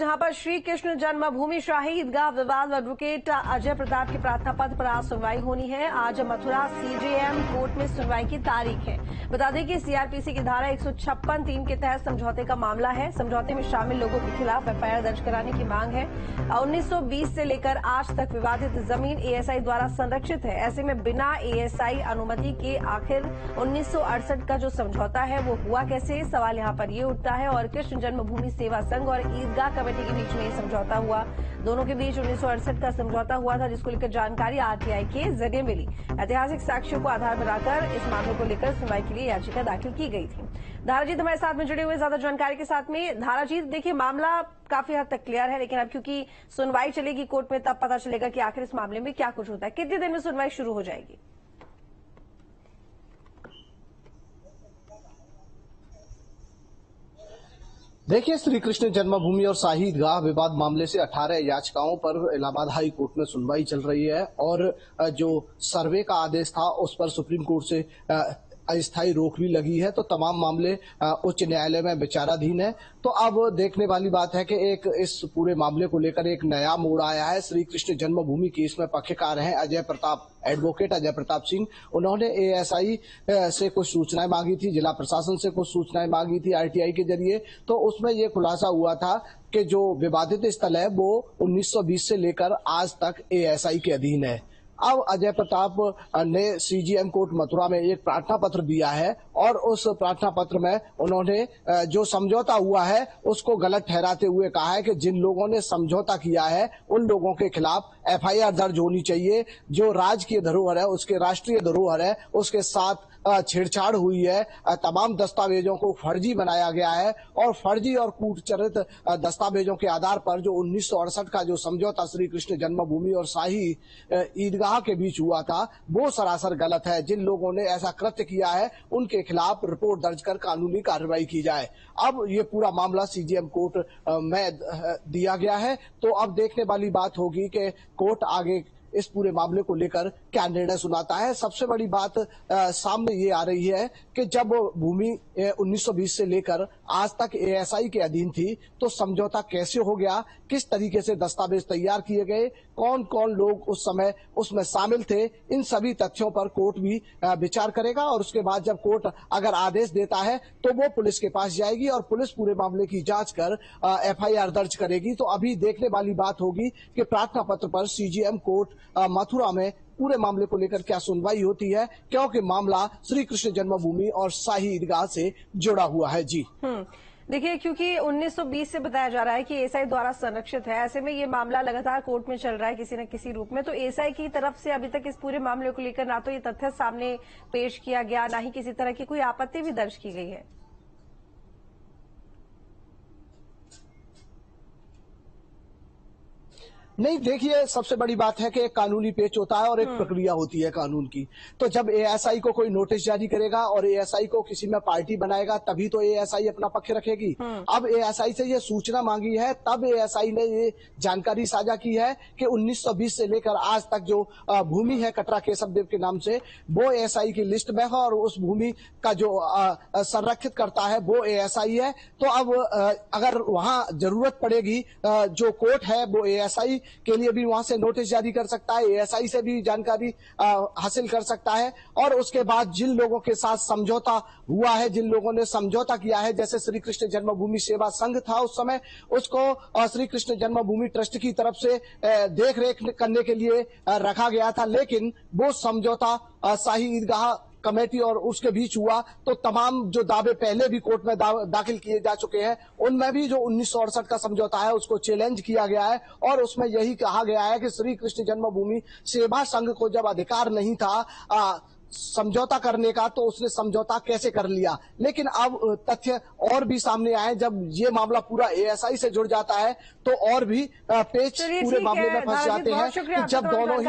यहां पर श्री कृष्ण जन्मभूमि शाही ईदगाह विवाद एडवोकेट अजय प्रताप के प्रार्थना पत्र पर आज सुनवाई होनी है। आज मथुरा सीजेएम कोर्ट में सुनवाई की तारीख है। बता दें कि सीआरपीसी की धारा 156(3) के तहत समझौते का मामला है। समझौते में शामिल लोगों के खिलाफ एफआईआर दर्ज कराने की मांग है। 1920 से लेकर आज तक विवादित जमीन एएसआई द्वारा संरक्षित है। ऐसे में बिना एएसआई अनुमति के आखिर 1968 का जो समझौता है वो हुआ कैसे, सवाल यहां पर ये उठता है। और कृष्ण जन्मभूमि सेवा संघ और ईदगाह कमेटी के बीच में ये समझौता हुआ। दोनों के बीच 1968 का समझौता हुआ था, जिसको लेकर जानकारी आरटीआई के जरिए मिली। ऐतिहासिक साक्ष्यों को आधार बनाकर इस मामले को लेकर सुनवाई के लिए याचिका दाखिल की गई थी। धाराजीत हमारे साथ में जुड़े हुए ज्यादा जानकारी के साथ में। धाराजीत, देखिए मामला काफी हद तक क्लियर है, लेकिन अब क्योंकि सुनवाई चलेगी कोर्ट में, तब पता चलेगा कि आखिर इस मामले में क्या कुछ होता है। कितने दिन में सुनवाई शुरू हो जाएगी? देखिए, श्री कृष्ण जन्मभूमि और शाही ईदगाह विवाद मामले से 18 याचिकाओं पर इलाहाबाद हाई कोर्ट में सुनवाई चल रही है और जो सर्वे का आदेश था उस पर सुप्रीम कोर्ट से अस्थायी रोक भी लगी है। तो तमाम मामले उच्च न्यायालय में विचाराधीन है। तो अब देखने वाली बात है कि एक इस पूरे मामले को लेकर एक नया मोड़ आया है। श्री कृष्ण जन्मभूमि केस में पक्षकार हैं अजय प्रताप, एडवोकेट अजय प्रताप सिंह। उन्होंने एएसआई से कुछ सूचनाएं मांगी थी, जिला प्रशासन से कुछ सूचनाएं मांगी थी आरटीआई के जरिए। तो उसमें ये खुलासा हुआ था कि जो विवादित स्थल है वो 1920 से लेकर आज तक एएसआई के अधीन है। अब अजय प्रताप ने सीजीएम कोर्ट मथुरा में एक प्रार्थना पत्र दिया है और उस प्रार्थना पत्र में उन्होंने जो समझौता हुआ है उसको गलत ठहराते हुए कहा है कि जिन लोगों ने समझौता किया है उन लोगों के खिलाफ एफआईआर दर्ज होनी चाहिए। जो राज्य की धरोहर है, उसके राष्ट्रीय धरोहर है, उसके साथ छेड़छाड़ हुई है, तमाम दस्तावेजों को फर्जी बनाया गया है और फर्जी और कूटचरित दस्तावेजों के आधार पर जो 1968 का जो समझौता श्री कृष्ण जन्मभूमि और शाही ईदगाह के बीच हुआ था वो सरासर गलत है। जिन लोगों ने ऐसा कृत्य किया है उनके खिलाफ रिपोर्ट दर्ज कर कानूनी कार्रवाई की जाए। अब ये पूरा मामला सीजीएम कोर्ट में दिया गया है। तो अब देखने वाली बात होगी कि कोर्ट आगे इस पूरे मामले को लेकर क्या निर्णय सुनाता है। सबसे बड़ी बात सामने ये आ रही है कि जब भूमि 1920 से लेकर आज तक एएसआई के अधीन थी तो समझौता कैसे हो गया, किस तरीके से दस्तावेज तैयार किए गए, कौन कौन लोग उस समय उसमें शामिल थे, इन सभी तथ्यों पर कोर्ट भी विचार करेगा। और उसके बाद जब कोर्ट अगर आदेश देता है तो वो पुलिस के पास जाएगी और पुलिस पूरे मामले की जांच कर एफआईआर दर्ज करेगी। तो अभी देखने वाली बात होगी कि प्रार्थना पत्र पर सीजीएम कोर्ट मथुरा में पूरे मामले को लेकर क्या सुनवाई होती है, क्योंकि मामला श्री कृष्ण जन्मभूमि और शाही ईदगाह से जुड़ा हुआ है। जी देखिए, क्योंकि 1920 से बताया जा रहा है कि एएसआई द्वारा संरक्षित है, ऐसे में ये मामला लगातार कोर्ट में चल रहा है किसी न किसी रूप में। तो एएसआई की तरफ से अभी तक इस पूरे मामले को लेकर ना तो ये तथ्य सामने पेश किया गया, ना ही किसी तरह की कोई आपत्ति भी दर्ज की गई है। नहीं, देखिए, सबसे बड़ी बात है कि एक कानूनी पेच होता है और एक प्रक्रिया होती है कानून की। तो जब एएसआई को कोई नोटिस जारी करेगा और एएसआई को किसी में पार्टी बनाएगा तभी तो एएसआई अपना पक्ष रखेगी। अब एएसआई से ये सूचना मांगी है, तब एएसआई ने ये जानकारी साझा की है कि 1920 से लेकर आज तक जो भूमि है कटरा केशव देव के नाम से, वो एएसआई की लिस्ट में है और उस भूमि का जो संरक्षित करता है वो एएसआई है। तो अब अगर वहां जरूरत पड़ेगी, जो कोर्ट है वो एएसआई के लिए भी वहां से नोटिस जारी कर सकता है, एएसआई से भी जानकारी हासिल कर सकता है। और उसके बाद जिन लोगों के साथ समझौता हुआ है, जिन लोगों ने समझौता किया है, जैसे श्री कृष्ण जन्मभूमि सेवा संघ था उस समय, उसको श्री कृष्ण जन्मभूमि ट्रस्ट की तरफ से देख रेख करने के लिए रखा गया था, लेकिन वो समझौता शाही ईदगाह कमेटी और उसके बीच हुआ। तो तमाम जो दावे पहले भी कोर्ट में दाखिल किए जा चुके हैं उनमें भी जो 1968 का समझौता है उसको चैलेंज किया गया है और उसमें यही कहा गया है कि श्री कृष्ण जन्मभूमि सेवा संघ को जब अधिकार नहीं था समझौता करने का तो उसने समझौता कैसे कर लिया। लेकिन अब तथ्य और भी सामने आए, जब ये मामला पूरा एएसआई से जुड़ जाता है तो और भी पेच पूरे मामले में फंस जाते हैं। जब दोनों ही